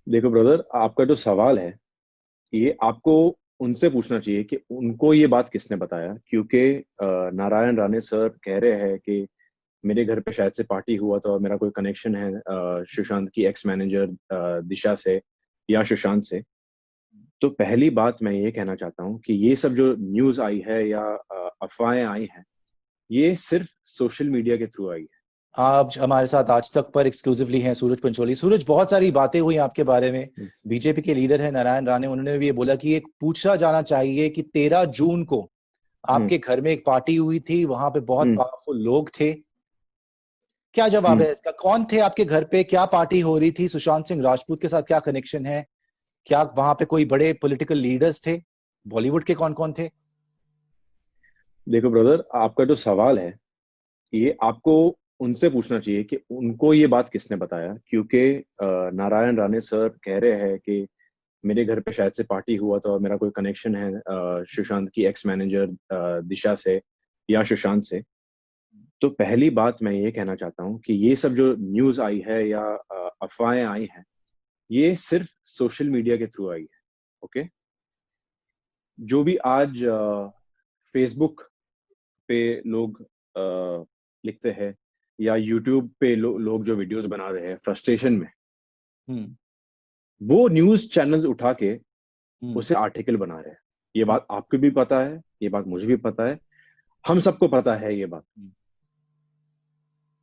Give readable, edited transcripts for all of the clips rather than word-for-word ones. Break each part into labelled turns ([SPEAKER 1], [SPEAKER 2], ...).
[SPEAKER 1] देखो ब्रदर, आपका जो सवाल है ये आपको उनसे पूछना चाहिए कि उनको ये बात किसने बताया, क्योंकि नारायण राणे सर कह रहे हैं कि मेरे घर पे शायद से पार्टी हुआ था और मेरा कोई कनेक्शन है सुशांत की एक्स मैनेजर दिशा से या सुशांत से। तो पहली बात मैं ये कहना चाहता हूँ कि ये सब जो न्यूज आई है या अफवाहें आई हैं, ये सिर्फ सोशल मीडिया के थ्रू आई है।
[SPEAKER 2] आप हमारे साथ आज तक पर एक्सक्लूसिवली हैं सूरज पंचोली। सूरज, बहुत सारी बातें हुई आपके बारे में। बीजेपी के लीडर है नारायण राणे, उन्होंने भी ये बोला कि एक पूछा जाना चाहिए कि 13 जून को
[SPEAKER 1] हम्म।
[SPEAKER 2] आपके घर में एक पार्टी हुई थी, वहां पे बहुत
[SPEAKER 1] हम्म।
[SPEAKER 2] पावरफुल लोग थे। क्या जवाब
[SPEAKER 1] हम्म।
[SPEAKER 2] है इसका? कौन थे आपके घर पे? क्या पार्टी हो रही थी? सुशांत सिंह राजपूत के साथ क्या कनेक्शन है? क्या वहां पे कोई बड़े पॉलिटिकल लीडर्स थे? बॉलीवुड के कौन कौन थे?
[SPEAKER 1] देखो ब्रदर, आपका जो सवाल है ये आपको उनसे पूछना चाहिए कि उनको ये बात किसने बताया, क्योंकि नारायण राणे सर कह रहे हैं कि मेरे घर पे शायद से पार्टी हुआ था और मेरा कोई कनेक्शन है सुशांत की एक्स मैनेजर दिशा से या सुशांत से। तो पहली बात मैं ये कहना चाहता हूँ कि ये सब जो न्यूज आई है या अफवाहें आई हैं, ये सिर्फ सोशल मीडिया के थ्रू आई है। ओके। जो भी आज फेसबुक पे लोग लिखते हैं या यूट्यूब पे लोग जो वीडियोस बना रहे हैं फ्रस्ट्रेशन में,
[SPEAKER 2] हम्म।
[SPEAKER 1] वो न्यूज चैनल्स उठा के
[SPEAKER 2] हम्म।
[SPEAKER 1] उसे आर्टिकल बना रहे हैं। ये बात आपको भी पता है, ये बात मुझे भी पता है, हम सबको पता है ये बात।
[SPEAKER 2] हम्म।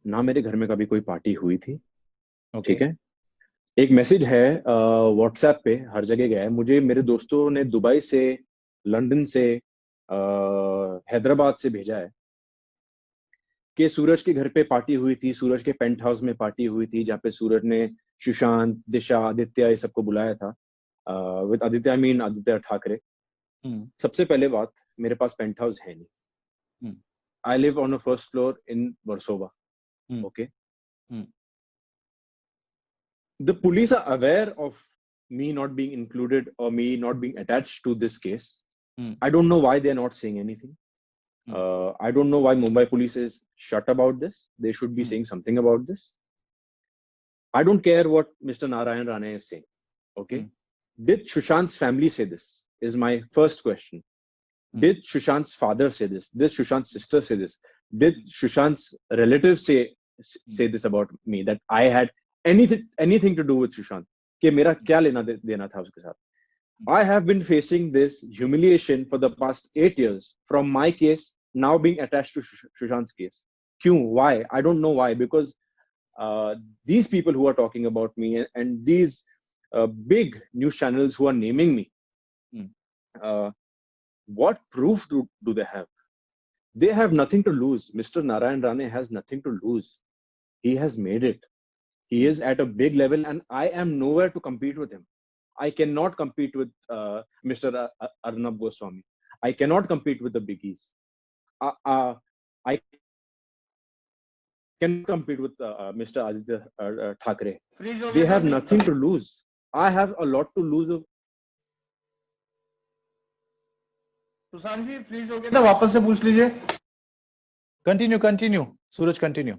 [SPEAKER 1] ना मेरे घर में कभी कोई पार्टी हुई थी।
[SPEAKER 2] ओके।
[SPEAKER 1] ठीक है। एक मैसेज है व्हाट्सएप पे, हर जगह गया है, मुझे मेरे दोस्तों ने दुबई से, लंदन से, हैदराबाद से भेजा है कि सूरज के घर पे पार्टी हुई थी, सूरज के पेंट हाउस में पार्टी हुई थी, जहाँ पे सूरज ने सुशांत, दिशा, आदित्य ये सबको बुलाया था। With Aditya I mean Aditya Thackeray.
[SPEAKER 2] Hmm.
[SPEAKER 1] सबसे पहले बात, मेरे पास पेंट हाउस है नहीं।
[SPEAKER 2] Hmm.
[SPEAKER 1] I live on a first floor in Versova.
[SPEAKER 2] Hmm.
[SPEAKER 1] Okay.
[SPEAKER 2] Hmm.
[SPEAKER 1] The police are aware of me not being included or me not being attached to this case.
[SPEAKER 2] Hmm.
[SPEAKER 1] I don't know why they're not saying anything.
[SPEAKER 2] Hmm.
[SPEAKER 1] I don't know why Mumbai police is shut about this. They should be
[SPEAKER 2] hmm.
[SPEAKER 1] saying something about this. I don't care what Mr. Narayan Rane is saying. Okay.
[SPEAKER 2] Hmm.
[SPEAKER 1] Did Sushant's family say this? Is my first question.
[SPEAKER 2] Hmm.
[SPEAKER 1] Did Sushant's father say this? Did Sushant's sister say this? Did Sushant's relatives say this about me, that I had anything to do with Sushant? कि मेरा क्या लेना देना था उसके साथ? I have been facing this humiliation for the past 8 years from my case now being attached to Sushant's case. क्यों? Why? I don't know why. Because these people who are talking about me, and these big news channels who are naming me,
[SPEAKER 2] hmm.
[SPEAKER 1] uh, what proof do they have? They have nothing to lose. Mr. Narayan Rane has nothing to lose. He has made it. He is at a big level, and I am nowhere to compete with him. I cannot compete with Mr. Arnab Goswami. I cannot compete with the biggies. I can compete with Mr. Aditya Thackeray.
[SPEAKER 3] Freeze हो
[SPEAKER 1] They
[SPEAKER 3] गया था
[SPEAKER 1] have
[SPEAKER 3] अभी।
[SPEAKER 1] nothing to lose. I have a lot to lose.
[SPEAKER 3] Sushant ji freeze हो गया था, वापस से पूछ लीजिए।
[SPEAKER 2] Continue continue Suraj, continue.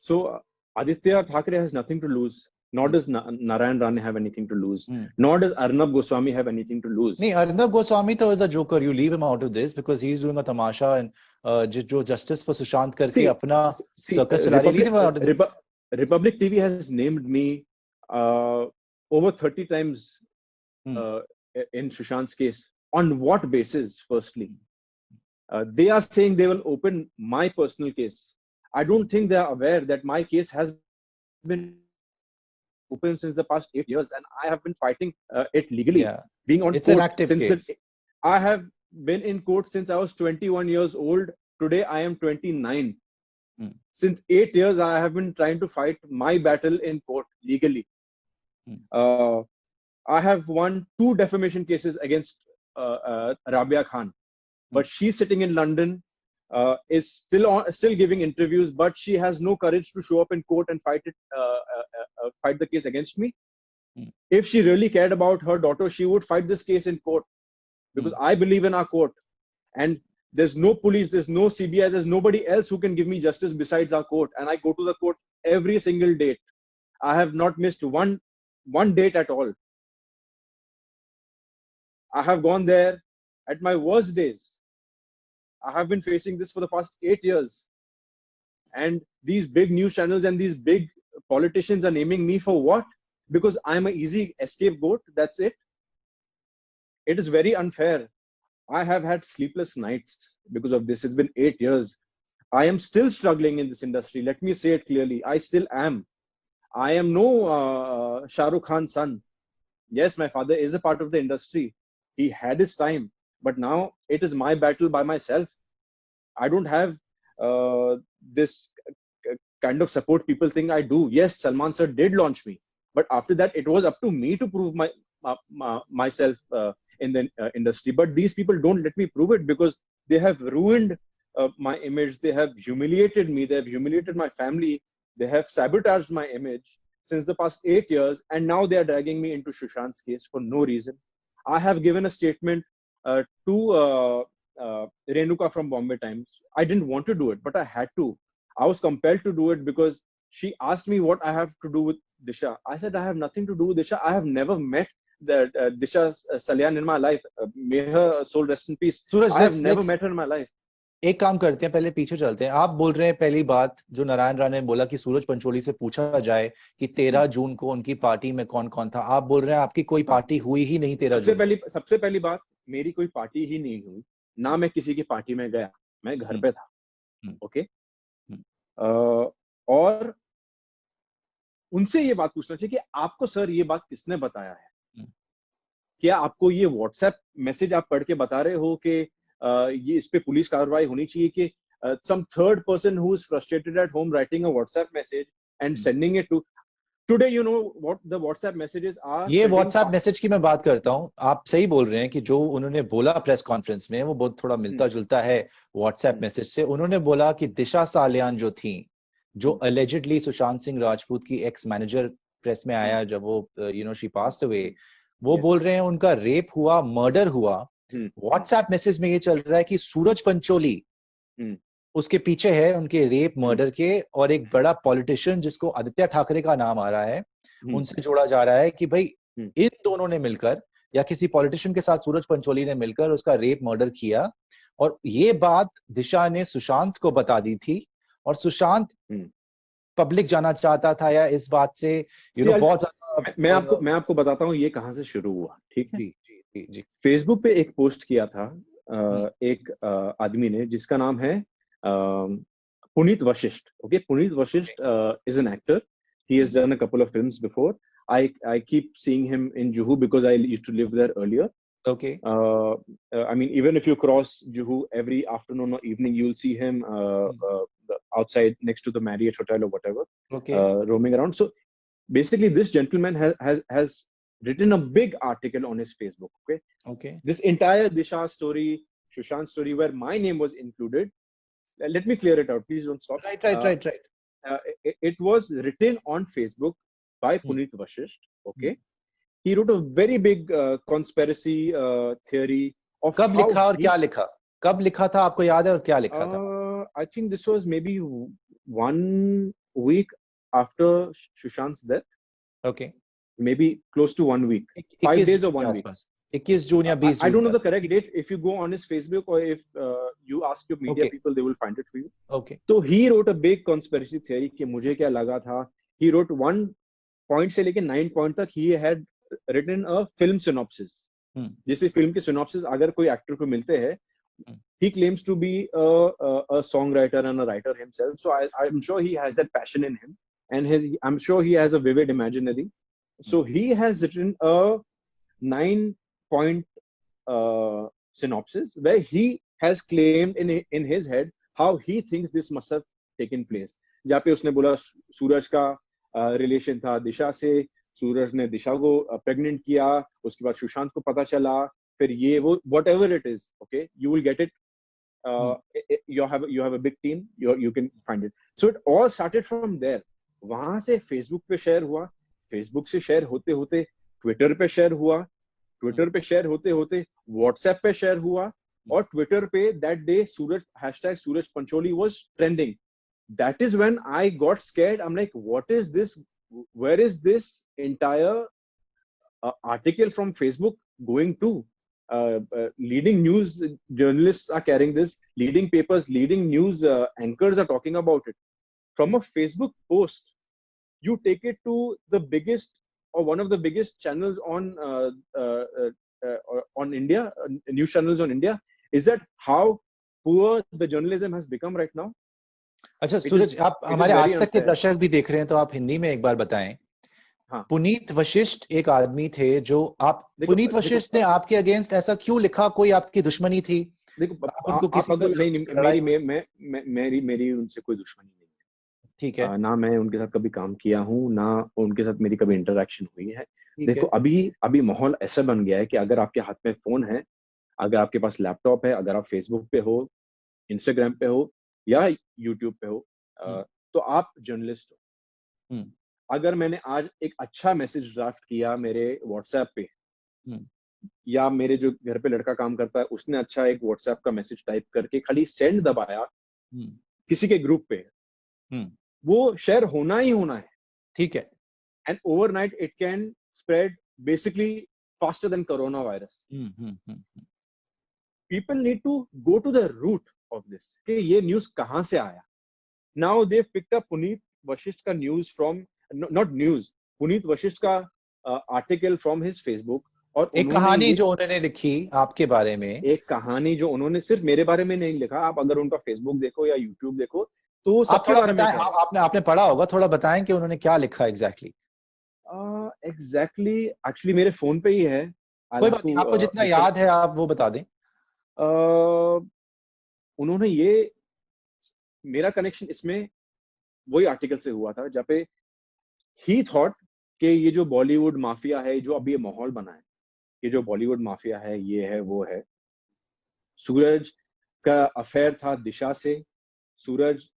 [SPEAKER 1] So Aditya Thackeray has nothing to lose. Nor does Narayan Rane have anything to lose. Nor does Arnab Goswami have anything to lose.
[SPEAKER 2] नहीं, अर्नब गोस्वामी तो is a joker, you leave him out of this because he is doing a Tamasha. And जो justice for Sushant करके अपना circus चला रही, leave him out of this.
[SPEAKER 1] Republic TV has named me over 30 times uh, in Sushant's case. On what basis? Firstly, they are saying they will open my personal case. I don't think they are aware that my case has been open since the past 8 years, and I have been fighting it legally.
[SPEAKER 2] Yeah,
[SPEAKER 1] Being on
[SPEAKER 2] it's an
[SPEAKER 1] court
[SPEAKER 2] active
[SPEAKER 1] since
[SPEAKER 2] case.
[SPEAKER 1] I have been in court since I was 21 years old. Today I am 29. Since 8 years, I have been trying to fight my battle in court legally. I have won 2 defamation cases against Rabia Khan, but she's sitting in London, is still giving interviews, but she has no courage to show up in court and fight the case against me. If she really cared about her daughter, she would fight this case in court, because I believe in our court, and there's no police, there's no CBI, there's nobody else who can give me justice besides our court, and I go to the court every single day. I have not missed one date at all. I have gone there at my worst days. I have been facing this for the past 8 years. And these big news channels and these big politicians are naming me for what? Because I'm an easy scapegoat. That's it. It is very unfair. I have had sleepless nights because of this. It's been 8 years. I am still struggling in this industry. Let me say it clearly. I still am. I am no Shah Rukh Khan's son. Yes, my father is a part of the industry. He had his time, but now it is my battle by myself. I don't have this kind of support people think I do. Yes, Salman sir did launch me, but after that, it was up to me to prove myself in the industry. But these people don't let me prove it because they have ruined my image. They have humiliated me. They have humiliated my family. They have sabotaged my image since the past 8 years, and now they are dragging me into Sushant's case for no reason. I have given a statement to Renuka from Bombay Times. I didn't want to do it, but I had to. I was compelled to do it because she asked me what I have to do with Disha. I said, I have nothing to do with Disha. I have never met the Disha Salyan in my life. May her soul rest in peace.
[SPEAKER 2] Suraj,
[SPEAKER 1] I have never met her in my life.
[SPEAKER 2] एक काम करते हैं, पहले पीछे चलते हैं. आप बोल रहे हैं पहली बात जो नारायण राणे ने बोला कि सूरज पंचोली से पूछा जाए कि 13 जून को उनकी पार्टी में कौन कौन था. आप बोल रहे हैं आपकी कोई पार्टी हुई ही नहीं 13 जून.
[SPEAKER 1] सबसे पहली बात, मेरी कोई पार्टी ही नहीं हुई. ना मैं किसी की पार्टी में गया, मैं घर पे था. ओके. और उनसे ये बात पूछना चाहिए कि आपको सर ये बात किसने बताया है. क्या आपको ये व्हाट्सएप मैसेज आप पढ़ के बता रहे हो कि ये इस पे पुलिस कार्रवाई होनी चाहिए कि some third person who is frustrated at home writing a WhatsApp message and sending it to today, you know what the WhatsApp messages are.
[SPEAKER 2] ये WhatsApp मैसेज की मैं बात करता हूँ. आप सही बोल रहे हैं कि जो उन्होंने बोला प्रेस कॉन्फ्रेंस में वो बहुत थोड़ा मिलता जुलता है WhatsApp मैसेज से. उन्होंने बोला कि दिशा सालियान जो थी, जो अलेजिडली सुशांत सिंह राजपूत की एक्स मैनेजर, प्रेस में आया जब वो शी पास्ड अवे, वो बोल रहे हैं उनका रेप हुआ, मर्डर हुआ. व्हाट्सएप मैसेज में ये चल रहा है कि सूरज पंचोली उसके पीछे है, उनके रेप मर्डर के, और एक बड़ा पॉलिटिशियन जिसको आदित्य ठाकरे का नाम आ रहा है उनसे जोड़ा जा रहा है कि भाई इन दोनों ने मिलकर या किसी पॉलिटिशियन के साथ सूरज पंचोली ने मिलकर उसका रेप मर्डर किया. और ये बात दिशा ने सुशांत को बता दी थी और सुशांत पब्लिक जाना चाहता था या इस बात से बहुत ज्यादा.
[SPEAKER 1] मैं आपको बताता हूँ ये कहां से शुरू हुआ. ठीक है जी. फेसबुक पे एक पोस्ट किया था एक आदमी ने जिसका नाम है Puneet Vashishtha. Okay, Puneet Vashishtha is an actor. He has done a couple of films before. I keep seeing him in Juhu because I used to live there earlier.
[SPEAKER 2] Okay.
[SPEAKER 1] I mean, even if you cross Juhu every afternoon or evening, you'll see him outside next to the Marriott Hotel or whatever, roaming around. So basically, this gentleman has written a big article on his Facebook. Okay. This entire Disha story, Sushant story, where my name was included. Let me clear it out. Please don't stop.
[SPEAKER 2] Right.
[SPEAKER 1] It was written on Facebook by Puneet Vashisht. Okay. He wrote a very big conspiracy theory of
[SPEAKER 2] कब लिखा और क्या लिखा? कब लिखा था, आपको याद है, और क्या लिखा था?
[SPEAKER 1] I think this was maybe 1 week after Sushant's death.
[SPEAKER 2] Okay.
[SPEAKER 1] Maybe close to 1 week. 5 days or 1 week.
[SPEAKER 2] 21 जून या 20
[SPEAKER 1] I don't know the correct date. If you go on his Facebook or if you ask your media people, they will find it for you.
[SPEAKER 2] Okay.
[SPEAKER 1] So he wrote a big conspiracy theory कि मुझे क्या लगा था. He wrote 1 point से लेके 9 point तक. He had written a film synopsis. जैसे film के synopsis अगर कोई एक्टर को मिलते हैं, he claims to be a songwriter and a writer himself. So I'm sure he has that passion in him, and I'm sure he has a vivid imaginary. So he has written a 9-point synopsis where he has claimed in his head how he thinks this must have taken place. जहाँ पे उसने बोला सूरज का relation था दिशा से, सूरज ने दिशा को pregnant किया, उसके बाद सुशांत को पता चला, फिर ये वो whatever it is, okay, you will get it. You have a big team, you can find it. So it all started from there. वहां से फेसबुक पे शेयर हुआ, फेसबुक से शेयर होते होते ट्विटर पे शेयर हुआ, ट्विटर पे शेयर होते होते व्हाट्सएप पे शेयर हुआ, और ट्विटर पे that day #Suraj Pancholi was trending. That is when I got scared. I'm like, what is this where is this entire article from Facebook going to? Leading news journalists are carrying this, leading papers, leading news anchors are talking about it. From a Facebook post, you take it to the biggest or one of the biggest channels on India, news channels on India. Is that how poor the journalism has become right now?
[SPEAKER 2] अच्छा सूरज, आप हमारे आज तक के दर्शक भी देख रहे हैं, तो आप हिंदी में एक बार बताएं।
[SPEAKER 1] हाँ।
[SPEAKER 2] पुनीत वशिष्ठ एक आदमी थे जो आप, पुनीत वशिष्ठ ने आपके अगेंस्ट ऐसा क्यों लिखा? कोई आपकी दुश्मनी थी?
[SPEAKER 1] देखो
[SPEAKER 2] उनको किसी
[SPEAKER 1] अगर नहीं, मेरी उनसे कोई दुश्मनी नहीं है,
[SPEAKER 2] ठीक है
[SPEAKER 1] ना मैं उनके साथ कभी काम किया हूँ, ना उनके साथ मेरी कभी इंटरेक्शन हुई है। देखो अभी माहौल ऐसा बन गया है कि अगर आपके हाथ में फोन है, अगर आपके पास लैपटॉप है, अगर आप फेसबुक पे हो, इंस्टाग्राम पे हो या यूट्यूब पे हो, तो आप जर्नलिस्ट हो। अगर मैंने आज एक अच्छा मैसेज ड्राफ्ट किया मेरे व्हाट्सएप पे, या मेरे जो घर पे लड़का काम करता है उसने अच्छा एक व्हाट्सएप का मैसेज टाइप करके खाली सेंड दबाया किसी के ग्रुप पे, वो शेयर होना ही होना है,
[SPEAKER 2] ठीक है।
[SPEAKER 1] And overnight it can spread basically faster than corona virus. People need to go to the root of this कि ये न्यूज कहां से आया। Now they picked up Puneet Vashisht का news from, not news, Puneet Vashisht का आर्टिकल फ्रॉम हिज फेसबुक, और
[SPEAKER 2] एक कहानी जो उन्होंने लिखी आपके बारे में, एक
[SPEAKER 1] कहानी जो उन्होंने सिर्फ मेरे बारे में नहीं लिखा, आप अगर उनका फेसबुक देखो या यूट्यूब देखो तो सबके बारे में
[SPEAKER 2] आपने पढ़ा होगा, थोड़ा बताएं कि उन्होंने क्या लिखा एग्जैक्टली।
[SPEAKER 1] एक्चुअली मेरे फोन पे ही है,
[SPEAKER 2] कोई बात नहीं, आपको जितना याद है आप वो बता दें।
[SPEAKER 1] उन्होंने ये, मेरा कनेक्शन इसमें वही आर्टिकल से हुआ था जहाँ पे ही थॉट कि ये जो बॉलीवुड माफिया है, जो अभी ये माहौल बना है, ये जो बॉलीवुड माफिया है, ये है वो है। सूरज का अफेयर था दिशा से, सूरज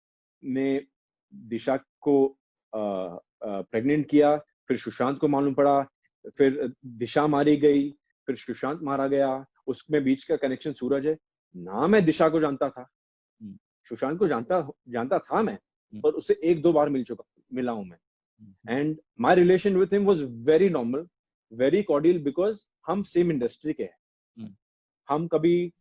[SPEAKER 1] ने दिशा को प्रेग्नेंट किया, फिर सुशांत को मालूम पड़ा, फिर दिशा मारी गई, फिर सुशांत मारा गया, उसमें बीच का कनेक्शन सूरज है ना। मैं दिशा को जानता था, सुशांत को जानता था मैं, पर उससे एक दो बार मिला हूं मैं, and my relation with him was very normal, very cordial, because हम सेम इंडस्ट्री के हैं। हम कभी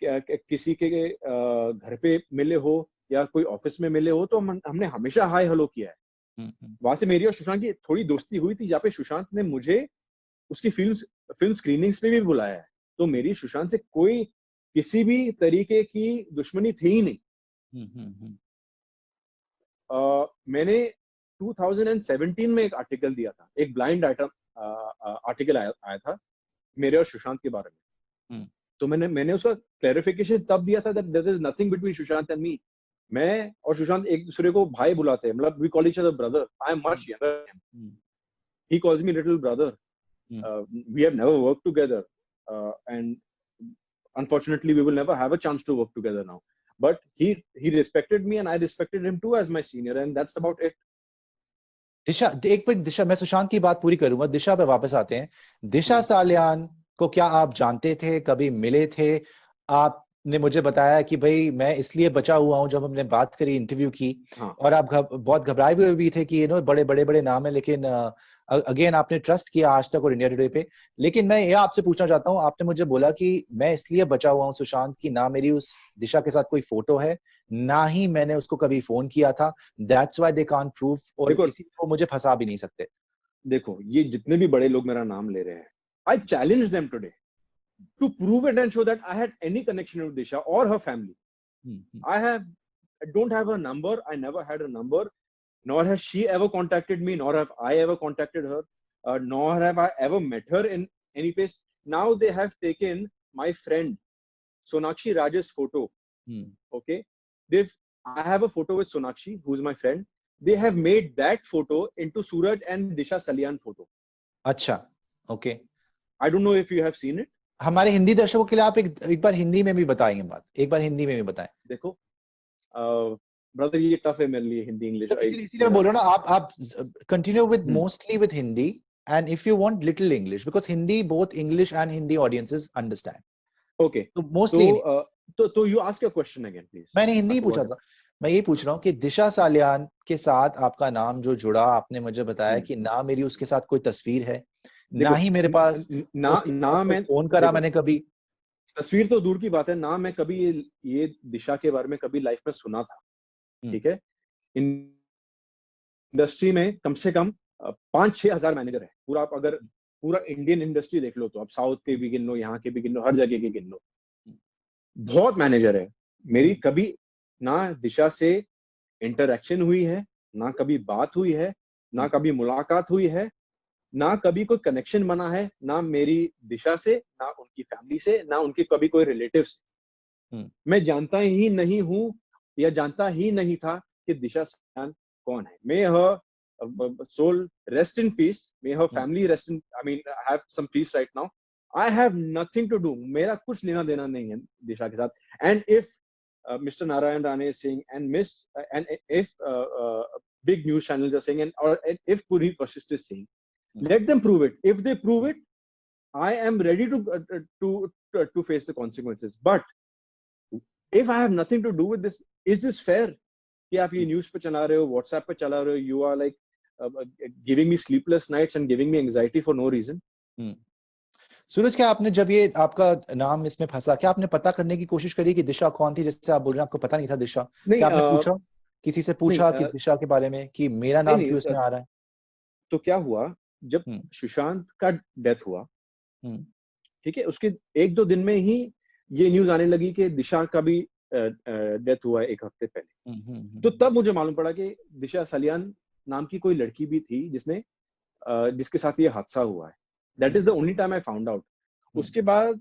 [SPEAKER 1] किसी के घर पे मिले हो या कोई ऑफिस में मिले हो तो हमने हमेशा हाय हेलो किया है। वहां से मेरी और सुशांत की थोड़ी दोस्ती हुई थी, जहाँ पे सुशांत ने मुझे उसकी फिल्म स्क्रीनिंग्स पे भी बुलाया है, तो मेरी सुशांत से कोई किसी भी तरीके की दुश्मनी थी ही नहीं। मैंने 2017 में एक आर्टिकल दिया था, एक ब्लाइंड आर्टिकल आया था मेरे और सुशांत के बारे में, तो मैंने उसका क्लैरिफिकेशन तब दिया था that there is nothing between Sushant and me. मैं और सुशांत एक दूसरे को भाई बुलाते हैं, मतलब we call each other brother. I am much younger, he calls me little brother, we have never worked together, and unfortunately we will never have a chance to work together now, but he respected me and I respected him too as my senior, and that's about it.
[SPEAKER 2] दिशा, एक minute दिशा, मैं सुशांत की बात पूरी करूंगा, दिशा पे वापस आते हैं। दिशा सालियान को क्या आप जानते थे, कभी मिले थे? आपने मुझे बताया कि भाई मैं इसलिए बचा हुआ हूं, जब हमने बात करी, इंटरव्यू की, और आप बहुत घबराए हुए भी थे कि बड़े नाम है, लेकिन अगेन आपने ट्रस्ट किया आज तक और इंडिया टुडे पे। लेकिन मैं ये आपसे पूछना चाहता हूँ, आपने मुझे बोला कि मैं इसलिए बचा हुआ हूँ सुशांत की, ना मेरी उस दिशा के साथ कोई फोटो है, ना ही मैंने उसको कभी फोन किया था, that's why they can't prove, और किसी को मुझे फंसा भी नहीं सकते।
[SPEAKER 1] देखो ये जितने भी बड़े लोग मेरा नाम ले रहे हैं, I challenge them today to prove it and show that I had any connection with Disha और her family. I don't have a number, I never had a number, nor has she ever contacted me, nor have I ever contacted her, nor have I ever met her in any place. Now they have taken my friend Sonakshi Raj's photo. Okay, I have a photo with Sonakshi, who's my friend. They have made that photo into Suraj and Disha Salian photo.
[SPEAKER 2] अच्छा, okay.
[SPEAKER 1] I don't know if you have seen it.
[SPEAKER 2] हमारे हिंदी दर्शकों के लिए आप एक बार हिंदी में भी बताएंगे बात, एक बार हिंदी में भी बताएं।
[SPEAKER 1] देखो ब्रदर, ये टफ है मेरे लिए हिंदी इंग्लिश,
[SPEAKER 2] इसीलिए मैं बोल रहा हूँ ना, आप continue with mostly with Hindi, and if you want little English, because Hindi, both English and Hindi audiences understand.
[SPEAKER 1] Okay,
[SPEAKER 2] तो मोस्टली
[SPEAKER 1] तो you ask your question again please.
[SPEAKER 2] मैंने हिंदी पूछा था, मैं ये पूछ रहा हूँ कि दिशा सालियान के साथ आपका नाम जो जुड़ा, आपने मुझे बताया कि ना मेरी उसके साथ कोई तस्वीर है, ना
[SPEAKER 1] देखो,
[SPEAKER 2] ही मेरे पास
[SPEAKER 1] ना
[SPEAKER 2] उसके
[SPEAKER 1] ना
[SPEAKER 2] पास कोई
[SPEAKER 1] मैं
[SPEAKER 2] फोन करा
[SPEAKER 1] देखो,
[SPEAKER 2] मैंने कभी।
[SPEAKER 1] तस्वीर तो दूर की बात है, ना मैं कभी ये दिशा के बारे में कभी लाइफ में सुना था।
[SPEAKER 2] हम्म,
[SPEAKER 1] ठीक है, इंडस्ट्री में कम से कम 5-6 हजार मैनेजर है। पूरा आप अगर पूरा इंडियन इंडस्ट्री देख लो, तो आप साउथ के भी गिन लो, यहाँ के भी गिन लो, हर जगह के गिन लो, बहुत मैनेजर है। मेरी कभी ना दिशा से इंटरेक्शन हुई है, ना कभी बात हुई है, ना कभी मुलाकात हुई है, ना कभी कोई कनेक्शन बना है, ना मेरी दिशा से, ना उनकी फैमिली से, ना उनके कभी कोई रिलेटिव से।
[SPEAKER 2] हम्म,
[SPEAKER 1] मैं जानता ही नहीं हूँ या जानता ही नहीं था कि दिशा सालियान कौन है। May her soul rest in peace, may her
[SPEAKER 2] hmm,
[SPEAKER 1] family rest in, I mean have some peace right now. I have nothing to do, मेरा कुछ लेना देना नहीं है दिशा के साथ। And if Mr. Narayan Rane is saying, and if big news channels are saying, or if Puneet Vasisht is saying, let them prove it. If they prove it, I am ready to face the consequences. But if I have nothing to do with this, is this fair? कि आप ये news पे चला रहे हो, WhatsApp पे चला रहे हो, you are like giving me sleepless nights and giving me anxiety for no reason.
[SPEAKER 2] Suraj, क्या आपने जब ये आपका नाम इसमें फंसा, क्या आपने पता करने की कोशिश करी कि दिशा कौन थी? जैसे आप बोल रहे हैं आपको पता नहीं था दिशा,
[SPEAKER 1] नहीं
[SPEAKER 2] क्या आपने पूछा, किसी से
[SPEAKER 1] नहीं
[SPEAKER 2] पूछा कि दिशा के बारे में, कि मेरा
[SPEAKER 1] नहीं
[SPEAKER 2] नाम क्यों
[SPEAKER 1] नहीं
[SPEAKER 2] इसमें आ रहा है?
[SPEAKER 1] तो क्या हुआ, जब
[SPEAKER 2] हम्म,
[SPEAKER 1] सुशांत का डेथ हुआ,
[SPEAKER 2] हम्म,
[SPEAKER 1] ठीक है, उसके 1-2 दिन में ही ये न्यूज आने लगी कि दिशा का भी डेथ हुआ है 1 हफ्ते पहले। तो तब मुझे मालूम पड़ा कि दिशा सलियान नाम की कोई लड़की भी थी जिसके साथ ये हादसा हुआ है। That is the only time I found out. उसके बाद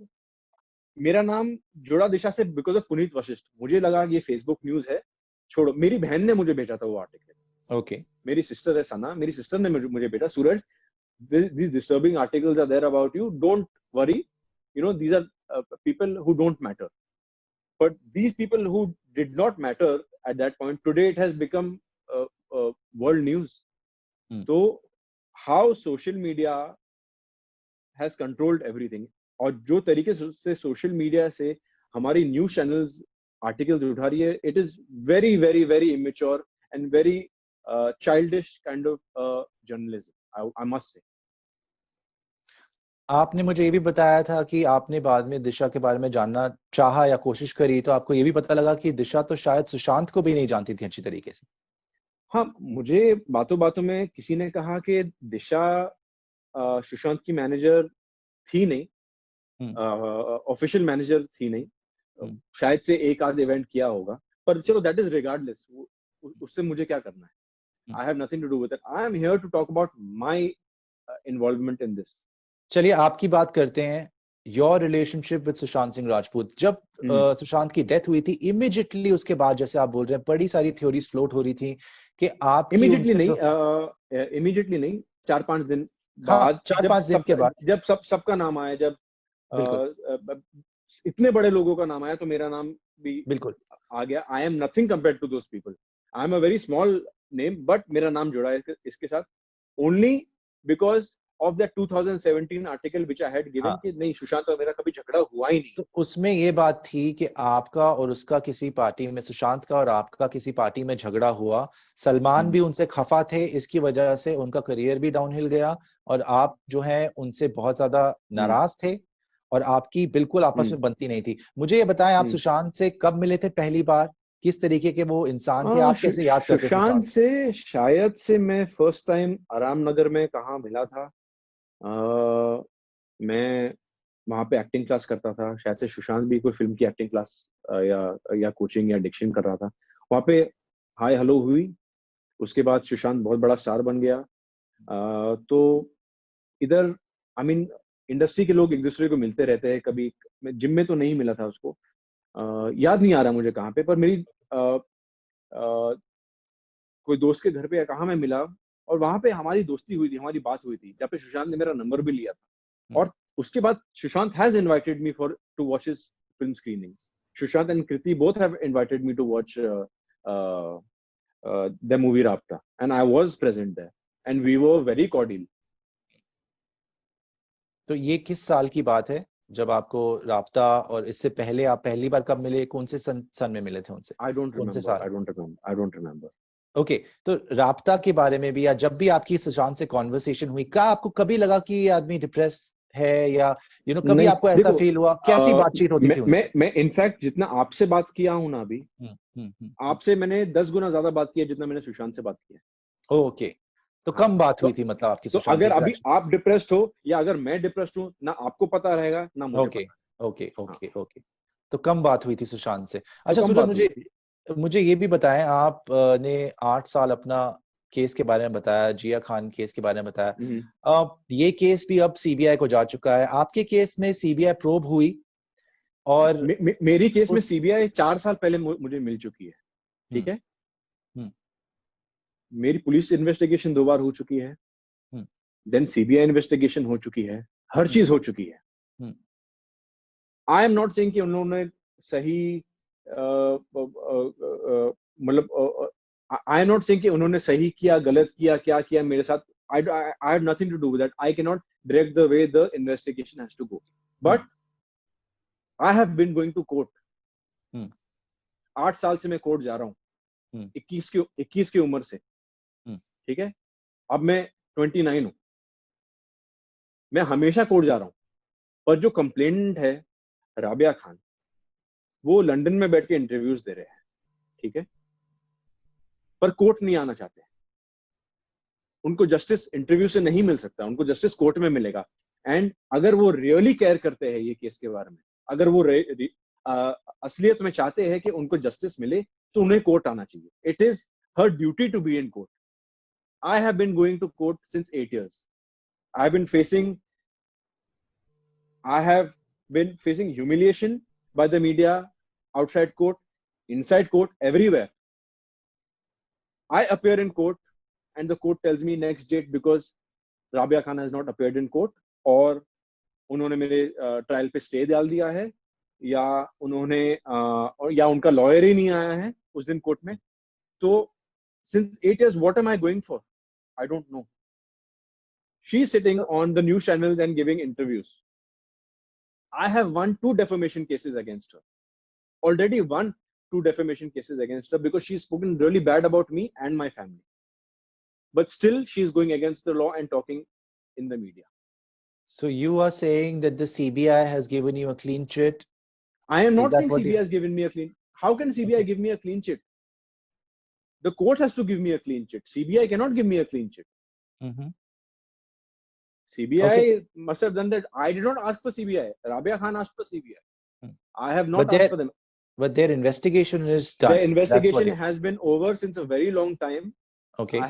[SPEAKER 1] मेरा नाम जुड़ा दिशा से बिकॉज ऑफ पुनीत वशिष्ठ। मुझे लगा कि ये फेसबुक न्यूज है, छोड़ो। मेरी बहन ने मुझे भेजा था वो आर्टिकल।
[SPEAKER 2] ओके,
[SPEAKER 1] मेरी सिस्टर है सना, मेरी सिस्टर ने मुझे भेजा, सूरज, these disturbing articles are there about you, don't worry, these are people who don't matter. But these people who did not matter at that point, today it has become world news. So how social media has controlled everything, और जो तरीके से social media से हमारी news channels articles उठा रही है, it is very very very immature and very childish kind of journalism, I must say.
[SPEAKER 2] आपने मुझे ये भी बताया था कि आपने बाद में दिशा के बारे में जानना चाहा या कोशिश करी, तो आपको ये भी पता लगा कि दिशा तो शायद सुशांत को भी नहीं जानती थी अच्छी तरीके से।
[SPEAKER 1] हाँ, मुझे बातों बातों में किसी ने कहा कि दिशा सुशांत की मैनेजर थी नहीं, ऑफिशियल मैनेजर थी नहीं, शायद से एक आध इवेंट किया होगा, पर चलो दैट इज रिगार्डलेस, उससे मुझे क्या करना है। I have nothing to do with it, I am here to talk about my involvement in this.
[SPEAKER 2] चलिए आपकी बात करते हैं, your relationship with Sushant Singh Rajput. जब सुशांत की डेथ हुई थी, इमीडिएटली उसके बाद, जैसे आप बोल रहे हैं, बड़ी सारी थ्योरीज फ्लोट हो रही थी कि आप
[SPEAKER 1] इमीडिएटली नहीं, 4-5 दिन बाद,
[SPEAKER 2] 4-5 दिन के बाद,
[SPEAKER 1] जब सबका नाम आया, जब इतने बड़े लोगों का नाम आया, तो मेरा नाम भी
[SPEAKER 2] बिल्कुल
[SPEAKER 1] आ गया। I am nothing compared to those people, I am a very small name, but मेरा नाम जुड़ा है इसके साथ only because of that 2017 article which I had given, कि नहीं, सुशांत और मेरा कभी झगड़ा हुआ ही नहीं।
[SPEAKER 2] तो उसमें ये बात थी कि आपका और उसका किसी पार्टी में, सुशांत का और आपका किसी पार्टी में झगड़ा हुआ, सलमान भी उनसे खफा थे, इसकी वजह से उनका करियर भी डाउनहिल गया, और आप जो है उनसे बहुत ज्यादा नाराज थे, और आपकी बिल्कुल आपस में बनती नहीं थी। मुझे ये बताएं, आप सुशांत से कब मिले थे पहली बार? किस तरीके के वो इंसान थे? आप कैसे याद करते थे
[SPEAKER 1] सुशांत से शायद से मैं फर्स्ट टाइम आराम नगर में कहाँ मिला था, मैं वहां पे एक्टिंग क्लास करता था, शायद से सुशांत भी कोई फिल्म की एक्टिंग क्लास या कोचिंग या डिक्शन कर रहा था। वहां पे हाय हेलो हुई, उसके बाद सुशांत बहुत बड़ा स्टार बन गया। तो इधर आई मीन इंडस्ट्री के लोग एक दूसरे को मिलते रहते हैं, कभी मैं जिम में तो नहीं मिला था उसको, याद नहीं आ रहा मुझे कहाँ पे, पर मेरी कोई दोस्त के घर पे कहाँ मैं मिला, और वहां पे हमारी दोस्ती हुई थी, हमारी बात हुई थी, जहाँ पे सुशांत ने मेरा नंबर भी लिया था। और उसके बाद Sushant has invited me for to watch his film screenings. Sushant and Kriti both have invited me to watch the movie Raabta, and I was present there and we were very cordial.
[SPEAKER 2] तो ये किस साल की बात है जब आपको राब्ता, और इससे पहले आप पहली बार कब मिले, कौन से सन में मिले थे उनसे?
[SPEAKER 1] I don't
[SPEAKER 2] कौन से
[SPEAKER 1] remember.
[SPEAKER 2] साल?
[SPEAKER 1] I don't remember.
[SPEAKER 2] ओके, तो राब्ता के बारे में भी, या जब भी आपकी सुशांत से कॉन्वर्सेशन हुई, क्या आपको कभी लगा कि ये आदमी डिप्रेस है, या कभी
[SPEAKER 1] नहीं
[SPEAKER 2] आपको ऐसा
[SPEAKER 1] देखो,
[SPEAKER 2] फील हुआ? कैसी बातचीत होती थी उनसे?
[SPEAKER 1] मैं इनफैक्ट जितना आपसे बात किया हूं ना अभी, आपसे मैंने 10 गुना ज्यादा बात किया जितना मैंने सुशांत से बात किया।
[SPEAKER 2] ओके, तो
[SPEAKER 1] हाँ,
[SPEAKER 2] कम बात
[SPEAKER 1] तो
[SPEAKER 2] हुई थी मतलब आपकी
[SPEAKER 1] तो
[SPEAKER 2] सुशांत से
[SPEAKER 1] अगर अभी
[SPEAKER 2] इंटरेक्शन?
[SPEAKER 1] आप डिप्रेस्ड हो या अगर मैं डिप्रेस्ड हूँ, ना आपको पता रहेगा ना मुझे
[SPEAKER 2] ओके
[SPEAKER 1] पता।
[SPEAKER 2] ओके
[SPEAKER 1] हाँ,
[SPEAKER 2] ओके ओके, तो कम बात हुई थी सुशांत से।
[SPEAKER 1] तो
[SPEAKER 2] अच्छा
[SPEAKER 1] कम
[SPEAKER 2] सूरज,
[SPEAKER 1] बात हुई
[SPEAKER 2] मुझे
[SPEAKER 1] थी।
[SPEAKER 2] मुझे ये भी बताएं, आप ने 8 साल अपना केस के बारे में बताया, जिया खान केस के बारे में बताया।
[SPEAKER 1] हम्म।
[SPEAKER 2] ये केस भी अब सीबीआई को जा चुका है। आपके केस में सीबीआई प्रोब हुई, और
[SPEAKER 1] मेरी केस में
[SPEAKER 2] उस
[SPEAKER 1] सीबीआई 4 साल पहले मुझे मिल चुकी है। ठीक
[SPEAKER 2] हम्म
[SPEAKER 1] है,
[SPEAKER 2] हम्म
[SPEAKER 1] मेरी पुलिस इन्वेस्टिगेशन 2 बार हो चुकी है,
[SPEAKER 2] हम्म
[SPEAKER 1] देन सीबीआई इन्वेस्टिगेशन हो चुकी है, हर
[SPEAKER 2] हम्म
[SPEAKER 1] चीज हो चुकी है।
[SPEAKER 2] हम्म
[SPEAKER 1] आई एम नॉट सेइंग कि उन्होंने सही मतलब आई एम नॉट सेइंग कि उन्होंने सही किया गलत किया क्या किया मेरे साथ। I have nothing to do with that. I cannot direct the way the investigation has to go.
[SPEAKER 2] Hmm
[SPEAKER 1] But I have been going to court.
[SPEAKER 2] हम्म
[SPEAKER 1] 8 साल से मैं कोर्ट जा रहा हूँ,
[SPEAKER 2] हम्म
[SPEAKER 1] 21 की उम्र से।
[SPEAKER 2] हम्म
[SPEAKER 1] ठीक है, अब मैं 29 हूँ, मैं हमेशा कोर्ट जा रहा हूँ। पर जो कंप्लेनेंट है राबिया खान, वो लंदन में बैठ के इंटरव्यूज दे रहे हैं। ठीक है, पर कोर्ट नहीं आना चाहते। उनको जस्टिस इंटरव्यू से नहीं मिल सकता, उनको जस्टिस कोर्ट में मिलेगा। एंड अगर वो रियली केयर करते हैं ये केस के बारे में, अगर वो असलियत में चाहते हैं कि उनको जस्टिस मिले, तो उन्हें कोर्ट आना चाहिए। It is her duty to be in court. I have been going to court since 8 years. I have been facing I have been facing humiliation by the media, outside court, inside court, everywhere. I appear in court and the court tells me next date because Rabia Khan has not appeared in court, और उन्होंने मेरे trial पे stay डाल दिया है, या उन्होंने या उनका लॉयर ही नहीं आया है उस दिन कोर्ट में। तो since 8 years, what am I going for? I don't know. She's sitting on the news channels and giving interviews. I have won 2 defamation cases against her. Already won 2 defamation cases against her because she's spoken really bad about me and my family. But still, she's going against the law and talking in the media.
[SPEAKER 2] So you are saying that the CBI has given you a clean chit?
[SPEAKER 1] I am
[SPEAKER 2] Is
[SPEAKER 1] not
[SPEAKER 2] that
[SPEAKER 1] saying
[SPEAKER 2] what
[SPEAKER 1] CBI
[SPEAKER 2] you?
[SPEAKER 1] has given me a clean. How can CBI give me a clean chit? The court has to give me a clean chit. CBI cannot give me a clean chit.
[SPEAKER 2] Mm-hmm.
[SPEAKER 1] CBI
[SPEAKER 2] Okay.
[SPEAKER 1] must have done that. I did not ask for CBI. Rabia Khan asked for CBI.
[SPEAKER 2] Hmm.
[SPEAKER 1] I have not
[SPEAKER 2] But
[SPEAKER 1] asked
[SPEAKER 2] their
[SPEAKER 1] for them.
[SPEAKER 2] but their investigation is
[SPEAKER 1] The
[SPEAKER 2] done. That's what
[SPEAKER 1] investigation
[SPEAKER 2] you.
[SPEAKER 1] has been over since a very long time.
[SPEAKER 2] Okay.